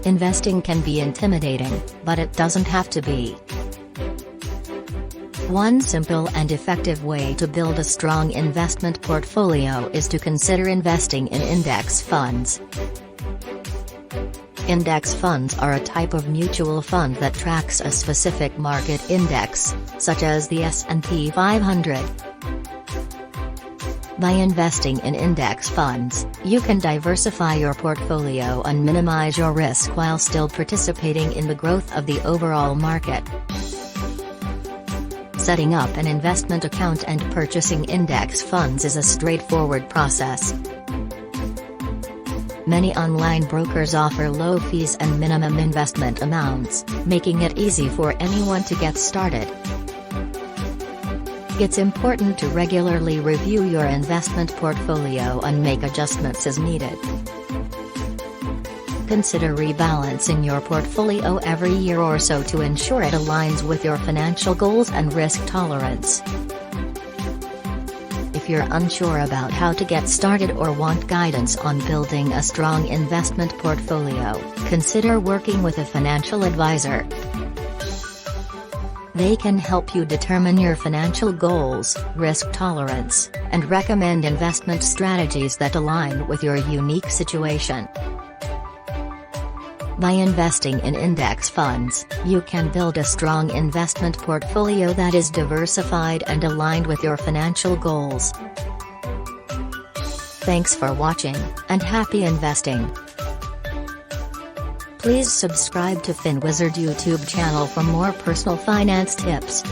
Investing can be intimidating, but it doesn't have to be. One simple and effective way to build a strong investment portfolio is to consider investing in index funds. Index funds are a type of mutual fund that tracks a specific market index, such as the S&P 500. By investing in index funds, you can diversify your portfolio and minimize your risk while still participating in the growth of the overall market. Setting up an investment account and purchasing index funds is a straightforward process. Many online brokers offer low fees and minimum investment amounts, making it easy for anyone to get started. It's important to regularly review your investment portfolio and make adjustments as needed. Consider rebalancing your portfolio every year or so to ensure it aligns with your financial goals and risk tolerance. If you're unsure about how to get started or want guidance on building a strong investment portfolio, consider working with a financial advisor. They can help you determine your financial goals, risk tolerance, and recommend investment strategies that align with your unique situation. By investing in index funds, you can build a strong investment portfolio that is diversified and aligned with your financial goals. Thanks for watching, and happy investing! Please subscribe to FinWizard YouTube channel for more personal finance tips.